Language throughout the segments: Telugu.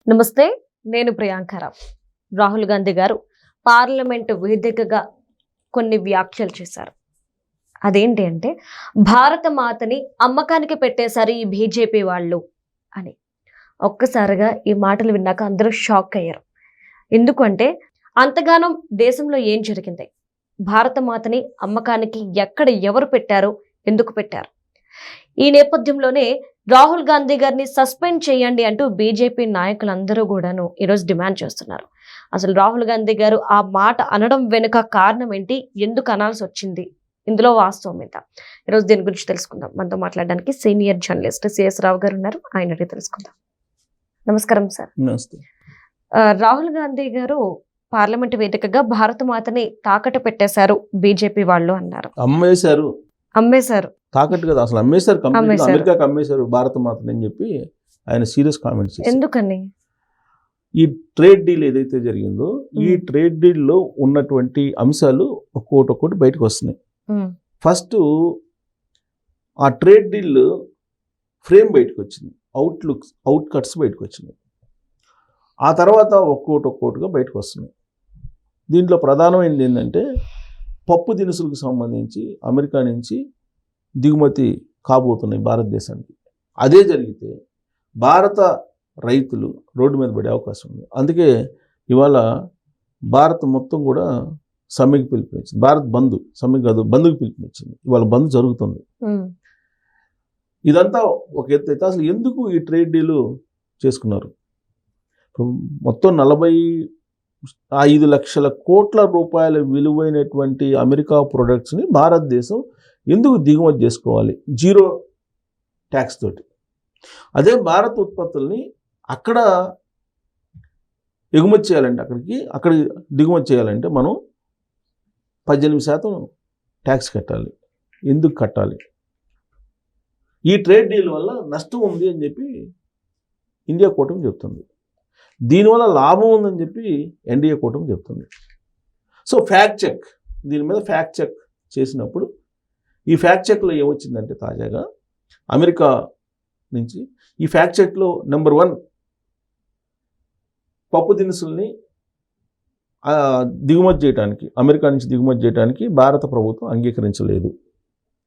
నమస్తే, నేను ప్రియాంకరావు. రాహుల్ గాంధీ గారు పార్లమెంటు వేదికగా కొన్ని వ్యాఖ్యలు చేశారు. అదేంటి అంటే, భారత మాతని అమ్మకానికి పెట్టేశారు ఈ బీజేపీ వాళ్ళు అని. ఒక్కసారిగా ఈ మాటలు విన్నాక అందరూ షాక్ అయ్యారు. ఎందుకంటే అంతగానం దేశంలో ఏం జరిగింది, భారత మాతని అమ్మకానికి ఎక్కడ ఎవరు పెట్టారు, ఎందుకు పెట్టారు? ఈ నేపథ్యంలోనే రాహుల్ గాంధీ గారిని సస్పెండ్ చేయండి అంటూ బీజేపీ నాయకులందరూ కూడాను ఈరోజు డిమాండ్ చేస్తున్నారు. అసలు రాహుల్ గాంధీ గారు ఆ మాట అనడం వెనుక కారణం ఏంటి, ఎందుకు అనాల్సి వచ్చింది, ఇందులో వాస్తవం ఎంత? ఈరోజు దీని గురించి తెలుసుకుందాం. మనతో మాట్లాడడానికి సీనియర్ జర్నలిస్ట్ సిఎస్ రావు గారు ఉన్నారు, ఆయన అడిగి తెలుసుకుందాం. నమస్కారం సార్. రాహుల్ గాంధీ గారు పార్లమెంట్ వేదికగా భారత మాతని తాకట్టు పెట్టేశారు బీజేపీ వాళ్ళు అన్నారు. అమ్మేశారు తాకట్టు కదా, అసలు అమ్మేశారు. అమెరికాకి అమ్మేశారు భారత మాతని అని చెప్పి ఆయన సీరియస్ కామెంట్స్ చేశారు. ఎందుకని? ఈ ట్రేడ్ డీల్ ఏదైతే జరిగిందో, ఈ ట్రేడ్ డీల్ లో ఉన్నటువంటి అంశాలు ఒక్కొక్కటి బయటకు వస్తున్నాయి. ఫస్ట్ ఆ ట్రేడ్ డీల్ ఫ్రేమ్ బయటకు వచ్చింది, అవుట్ కట్స్ బయటకు వచ్చినాయి. ఆ తర్వాత ఒక్కొక్కటిగా బయటకు వస్తున్నాయి. దీంట్లో ప్రధానమైనది ఏంటంటే, పప్పు దినుసులకు సంబంధించి అమెరికా నుంచి దిగుమతి కాబోతున్నాయి భారతదేశానికి. అదే జరిగితే భారత రైతులు రోడ్డు మీద పడే అవకాశం ఉంది. అందుకే ఇవాళ భారత్ మొత్తం కూడా సమ్మెకి పిలుపునిచ్చింది. భారత్ బంద్, సమ్మెకి కాదు, బంద్కి పిలుపునిచ్చింది. ఇవాళ బంద్ జరుగుతుంది. ఇదంతా ఒక ఎత్తు అయితే, అసలు ఎందుకు ఈ ట్రేడ్ డీలు చేసుకున్నారు? మొత్తం 45 లక్షల కోట్ల రూపాయల విలువైనటువంటి అమెరికా ప్రొడక్ట్స్ని భారతదేశం ఎందుకు దిగుమతి చేసుకోవాలి జీరో ట్యాక్స్ తోటి? అదే భారత ఉత్పత్తుల్ని అక్కడ ఎగుమతి చేయాలంటే, అక్కడ దిగుమతి చేయాలంటే మనం 18% ట్యాక్స్ కట్టాలి. ఎందుకు కట్టాలి? ఈ ట్రేడ్ డీల్ వల్ల నష్టం ఉంది అని చెప్పి ఇండియా కూటమి చెప్తుంది, దీనివల్ల లాభం ఉందని చెప్పి ఎన్డీఏ కూటమి చెప్తుంది. సో ఫ్యాక్ట్ చెక్, దీని మీద ఫ్యాక్ట్ చెక్ చేసినప్పుడు ఈ ఫ్యాక్ట్ చెక్లో ఏమొచ్చిందంటే, తాజాగా అమెరికా నుంచి ఈ ఫ్యాక్ట్ చెక్లో నెంబర్ 1, పప్పు దినుసుల్ని దిగుమతి చేయడానికి, అమెరికా నుంచి దిగుమతి చేయడానికి భారత ప్రభుత్వం అంగీకరించలేదు.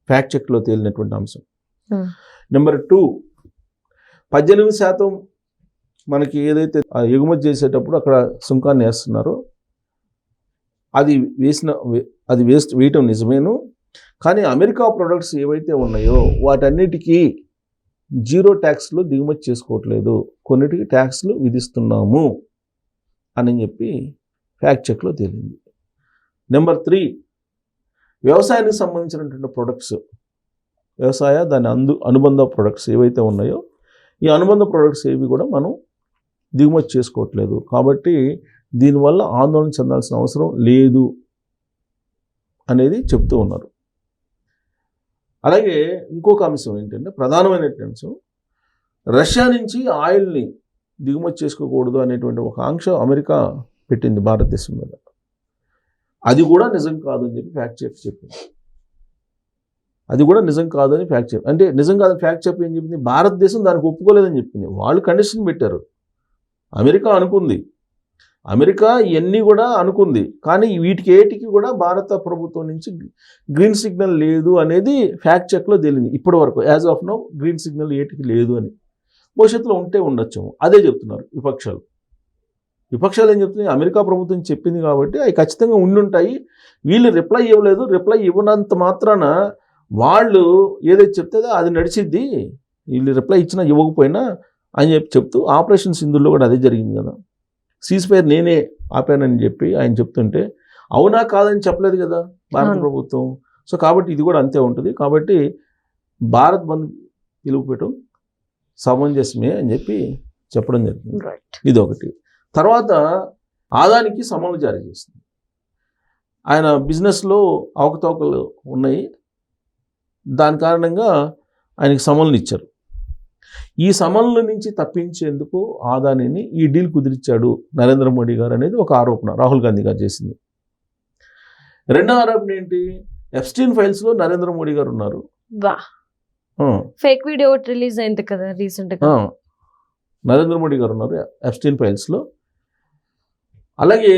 ఫ్యాక్ట్ చెక్లో తేలినటువంటి అంశం. నెంబర్ 2, 18% మనకి ఏదైతే ఎగుమతి చేసేటప్పుడు అక్కడ సుంకాన్ని వేస్తున్నారో అది వేయటం నిజమేను, కానీ అమెరికా ప్రొడక్ట్స్ ఏవైతే ఉన్నాయో వాటన్నిటికీ జీరో ట్యాక్స్లు దిగుమతి చేసుకోవట్లేదు, కొన్నిటికి ట్యాక్స్లు విధిస్తున్నాము అని చెప్పి ఫ్యాక్ట్ చెక్లో తేలింది. నెంబర్ 3, వ్యవసాయానికి సంబంధించినటువంటి ప్రొడక్ట్స్, దాని అనుబంధ ప్రొడక్ట్స్ ఏవైతే ఉన్నాయో ఈ అనుబంధ ప్రొడక్ట్స్ ఏవి కూడా మనం దిగుమతి చేసుకోవట్లేదు, కాబట్టి దీనివల్ల ఆందోళన చెందాల్సిన అవసరం లేదు అనేది చెప్తూ ఉన్నారు. అలాగే ఇంకొక అంశం ఏంటంటే, ప్రధానమైనటువంటి అంశం, రష్యా నుంచి ఆయిల్ని దిగుమతి చేసుకోకూడదు అనేటువంటి ఒక ఆంక్ష అమెరికా పెట్టింది భారతదేశం మీద. అది కూడా నిజం కాదు అని చెప్పి ఫ్యాక్ట్ చెక్ చెప్పింది. అది కూడా నిజం కాదని ఫ్యాక్ట్ చెప్ అంటే నిజం కాదని ఫ్యాక్ట్ చెప్పి ఏం చెప్పింది, భారతదేశం దానికి ఒప్పుకోలేదని చెప్పింది. వాళ్ళు కండిషన్ పెట్టారు, అమెరికా అనుకుంది, అమెరికా ఇవన్నీ కూడా అనుకుంది, కానీ వీటికి కూడా భారత ప్రభుత్వం నుంచి గ్రీన్ సిగ్నల్ లేదు అనేది ఫ్యాక్ట్ చెక్లో తేలింది. ఇప్పటి వరకు as of now green signal ఏటికి లేదు అని. భవిష్యత్తులో ఉంటే ఉండొచ్చాము, అదే చెప్తున్నారు విపక్షాలు ఏం చెప్తున్నాయి, అమెరికా ప్రభుత్వం చెప్పింది కాబట్టి అవి ఖచ్చితంగా ఉండుంటాయి, వీళ్ళు రిప్లై ఇవ్వలేదు, రిప్లై ఇవ్వనంత మాత్రాన వాళ్ళు ఏదైతే చెప్తే అది నడిచిద్ది, వీళ్ళు రిప్లై ఇచ్చినా ఇవ్వకపోయినా అని చెప్తూ ఆపరేషన్ సింధూర్లో కూడా అదే జరిగింది కదా. సీజ్ ఫైర్ నేనే ఆపానని చెప్పి ఆయన చెప్తుంటే అవునా కాదని చెప్పలేదు కదా భారత ప్రభుత్వం. సో కాబట్టి ఇది కూడా అంతే ఉంటుంది, కాబట్టి భారత్ బంద్ పిలుపు పెట్టడం సమంజసమే అని చెప్పి చెప్పడం జరిగింది. ఇది ఒకటి. తర్వాత ఆదానికి సమన్లు జారీ చేసింది. ఆయన బిజినెస్లో అవకతవకలు ఉన్నాయి, దాని కారణంగా ఆయనకి సమన్లు ఇచ్చారు. ఈ సమన్ల నుంచి తప్పించేందుకు ఆదానిని ఈ డీల్ కుదిరిచ్చాడు నరేంద్ర మోడీ గారు అనేది ఒక ఆరోపణ రాహుల్ గాంధీ గారు చేసింది. రెండో ఆరోపణ ఏంటి, ఎప్స్టీన్ ఫైల్స్ లో నరేంద్ర మోడీ గారు ఉన్నారు. ఫేక్ వీడియో రిలీజ్ అయింది కదా రీసెంట్ గా. నరేంద్ర మోడీ గారు ఉన్నారు ఎప్స్టీన్ ఫైల్స్లో. అలాగే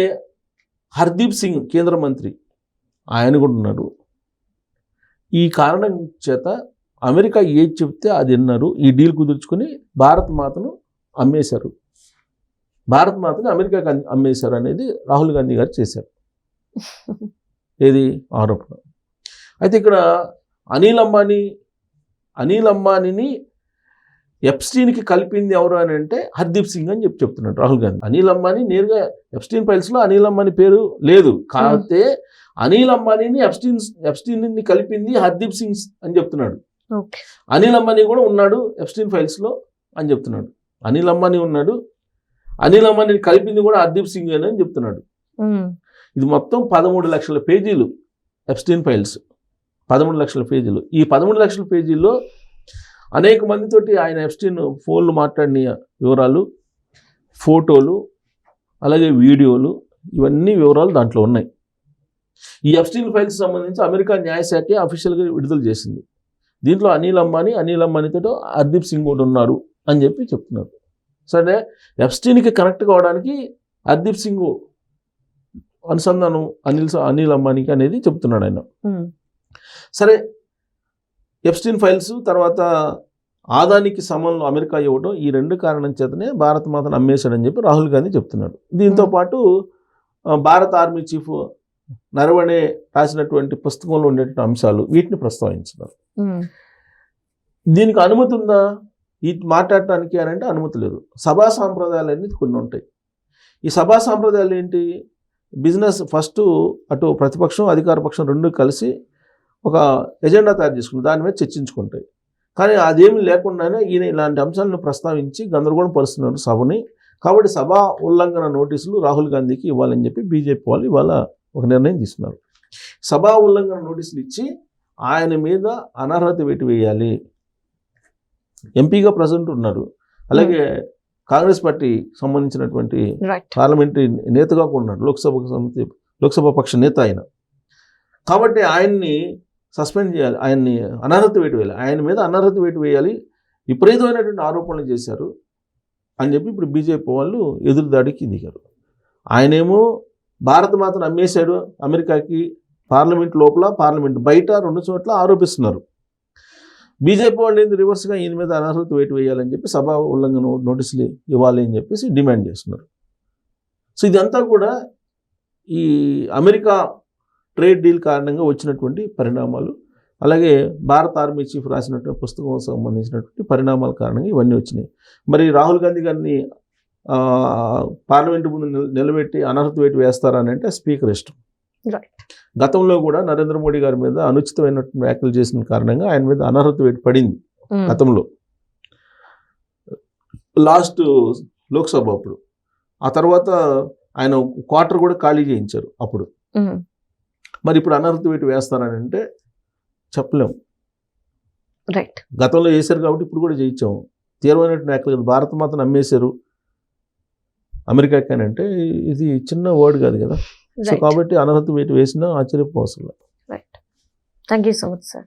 హర్దీప్ సింగ్ కేంద్ర మంత్రి, ఆయన కూడా ఉన్నారు. ఈ కారణం చేత అమెరికా ఏది చెప్తే అది విన్నారు. ఈ డీల్ కుదుర్చుకొని భారత్ మాతను అమ్మేశారు, భారత్ మాతను అమెరికాకి అమ్మేశారు అనేది రాహుల్ గాంధీ గారు చేశారు. ఏది ఆరోపణ. అయితే ఇక్కడ అనిల్ అంబానీని ఎప్స్టీన్కి కలిపింది ఎవరు అని అంటే హర్దీప్ సింగ్ అని చెప్తున్నాడు రాహుల్ గాంధీ. అనిల్ అంబానీ నేరుగా ఎప్స్టీన్ ఫైల్స్లో అనిల్ అంబానీ పేరు లేదు, కాకపోతే అనిల్ అంబానీని ఎప్స్టీన్ని కలిపింది హర్దీప్ సింగ్ అని చెప్తున్నాడు. అనిల్ అంబానీ కూడా ఉన్నాడు ఎప్స్టీన్ ఫైల్స్లో అని చెప్తున్నాడు. అనిల్ అంబానీ ఉన్నాడు, అనిల్ అంబానీని కలిపింది కూడా హర్దీప్ సింగ్ అని చెప్తున్నాడు. ఇది మొత్తం 13 లక్షల పేజీలు ఎప్స్టీన్ ఫైల్స్, 13 లక్షల పేజీలు. ఈ 13 లక్షల పేజీల్లో అనేక మందితోటి ఆయన ఎప్స్టీన్ ఫోన్లు మాట్లాడిన వివరాలు, ఫోటోలు, అలాగే వీడియోలు, ఇవన్నీ వివరాలు దాంట్లో ఉన్నాయి. ఈ ఎప్స్టీన్ ఫైల్స్ సంబంధించి అమెరికా న్యాయశాఖ అఫీషియల్గా విడుదల చేసింది. దీంట్లో అనిల్ అంబానీతో హర్దీప్ సింగ్ కూడా ఉన్నారు అని చెప్పి చెప్తున్నారు. సరే, ఎప్స్టీన్కి కనెక్ట్ కావడానికి హర్దీప్ సింగ్ అనుసంధానం అనిల్ అంబానీకి అనేది చెప్తున్నాడు ఆయన. సరే, ఎప్స్టీన్ ఫైల్స్ తర్వాత ఆదానికి సమంలో అమెరికా ఇవ్వడం, ఈ రెండు కారణం చేతనే భారత మాతను అమ్మేశాడని చెప్పి రాహుల్ గాంధీ చెప్తున్నాడు. దీంతో పాటు భారత ఆర్మీ చీఫ్ నరవణే రాసినటువంటి పుస్తకంలో ఉండేటువంటి అంశాలు, వీటిని ప్రస్తావించున్నారు. దీనికి అనుమతి ఉందా ఈ మాట్లాడటానికి అని అంటే అనుమతి లేదు. సభా సాంప్రదాయాలు అనేది కొన్ని ఉంటాయి. ఈ సభా సాంప్రదాయాలు ఏంటి? బిజినెస్ ఫస్ట్ అటు ప్రతిపక్షం అధికార పక్షం రెండు కలిసి ఒక ఎజెండా తయారు చేసుకుంటాయి, దాని మీద చర్చించుకుంటాయి. కానీ అదేమి లేకుండానే ఈయన ఇలాంటి అంశాలను ప్రస్తావించి గందరగోళం పరుస్తున్నారు సభని. కాబట్టి సభా ఉల్లంఘన నోటీసులు రాహుల్ గాంధీకి ఇవ్వాలని చెప్పి బీజేపీ వాళ్ళు ఇవాళ ఒక నిర్ణయం తీసుకున్నారు. సభా ఉల్లంఘన నోటీసులు ఇచ్చి ఆయన మీద అనర్హత వేటు వేయాలి. ఎంపీగా ప్రజెంట్ ఉన్నారు, అలాగే కాంగ్రెస్ పార్టీ సంబంధించినటువంటి పార్లమెంటరీ నేతగా కూడా ఉన్నాడు, లోక్సభ పక్ష నేత ఆయన. కాబట్టి ఆయన్ని సస్పెండ్ చేయాలి, ఆయన్ని అనర్హత వేటు వేయాలి, ఆయన మీద అనర్హత వేటు వేయాలి, విపరీతమైనటువంటి ఆరోపణలు చేశారు అని చెప్పి ఇప్పుడు బీజేపీ వాళ్ళు ఎదురుదాడికి దిగారు. ఆయనేమో భారత మాతను అమ్మేశాడు అమెరికాకి, పార్లమెంట్ లోపల పార్లమెంట్ బయట రెండు చోట్ల ఆరోపిస్తున్నారు. బీజేపీ వాళ్ళు ఏంది రివర్స్గా ఈయన మీద అనర్హత వేటు వేయాలని చెప్పి సభా ఉల్లంఘన నోటీసులు ఇవ్వాలి అని చెప్పేసి డిమాండ్ చేస్తున్నారు. సో ఇదంతా కూడా ఈ అమెరికా ట్రేడ్ డీల్ కారణంగా వచ్చినటువంటి పరిణామాలు, అలాగే భారత ఆర్మీ చీఫ్ రాసినటువంటి పుస్తకం సంబంధించినటువంటి పరిణామాల కారణంగా ఇవన్నీ వచ్చినాయి. మరి రాహుల్ గాంధీ గారిని పార్లమెంటు ముందు నిలబెట్టి అనర్హత వేటు వేస్తారని అంటే స్పీకర్ ఇష్టం. గతంలో కూడా నరేంద్ర మోడీ గారి మీద అనుచితమైనటువంటి వ్యాఖ్యలు చేసిన కారణంగా ఆయన మీద అనర్హత వేటు పడింది గతంలో, లాస్ట్ లోక్సభ అప్పుడు. ఆ తర్వాత ఆయన క్వార్టర్ కూడా ఖాళీ చేయించారు అప్పుడు. మరి ఇప్పుడు అనర్హత వేటు వేస్తారని అంటే చెప్పలేం. గతంలో చేశారు కాబట్టి ఇప్పుడు కూడా చేయించాము. తీవ్రమైనటువంటి వ్యాఖ్యలు, భారత మాతను అమ్మేశారు అమెరికాకి అని అంటే ఇది చిన్న వర్డ్ కాదు కదా. సో కాబట్టి అనర్హత వేటు వేసినా ఆశ్చర్యపోవసరం. Thank you so much sir.